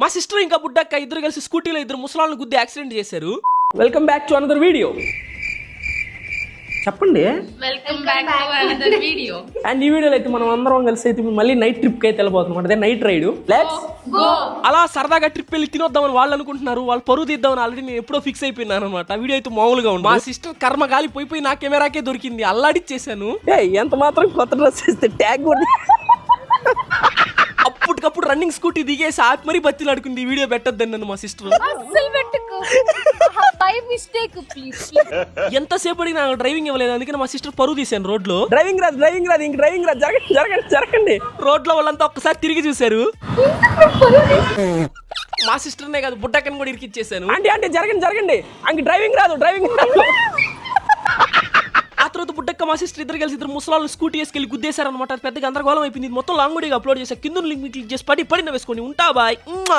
మా సిస్టర్ ఇంకా బుడ్డక్క ఇద్దరు కలిసి స్కూటీలో ఇద్దరు ముసలాళ్ళని గుద్ది యాక్సిడెంట్ చేశారు. Welcome back to another video. చెప్పండి. Welcome back to another video. And ఈ వీడియోలో అయితే మనం అందరం కలిసి అయితే మళ్ళీ నైట్ ట్రిప్ కి అయితే వెళ్ళబోతున్నాం. అదే నైట్ రైడ్. Let's go. అలా సరదాగా ట్రిప్ వెళ్ళి తినొద్దామని వాళ్ళు అనుకుంటున్నారు. వాళ్ళు పరువు తీద్దామని ఆల్రెడీ నేను ఎప్పుడో ఫిక్స్ అయిపోయినాను అనమాట. వీడియో అయితే మామూలుగా ఉంది. మా సిస్టర్ కర్మ గాలి పోయిపోయి నా కెమెరాకే దొరికింది. అల్లాడిచ్చేసాను. ఎంత మాత్రం కొత్త డ్రెస్ వేస్తే ట్యాగ్ కూడా అప్పటికప్పుడు రన్నింగ్ స్కూటీ దిగేసి ఆపి మరీ బతిలు అడుకుంది. ఈ వీడియో పెట్టొద్దని నన్ను మా సిస్టర్. ఎంతసేపు అడిగినా డ్రైవింగ్ ఇవ్వలేదు. అందుకని మా సిస్టర్ పరువు తీసాను రోడ్ లో. డ్రైవింగ్ రాదు ఇంక డ్రైవింగ్ రాదు. జరగండి. రోడ్ లో వాళ్ళంతా ఒక్కసారి తిరిగి చూశారు. మా సిస్టర్నే కాదు బుడ్డక్కని కూడా ఇరికిచ్చేసాను. అంటే జరగండి అంక డ్రైవింగ్ రాదు. ఆ తర్వాత బుడ్డక్క మా సిస్టర్ ఇద్దరు కలిసి ఇద్దరు ముసలాళ్ళు స్కూటీ వేసుకెళ్ళి గుద్దేశారనమాట. పెద్దగా గందరగోళం అయిపోయింది. మొత్తం లాంగ్ వీడియోగా అప్లోడ్ చేశా. కింద లింక్ క్లిక్ చేసి పడి వేసుకోండి. ఉంటా బాయ్.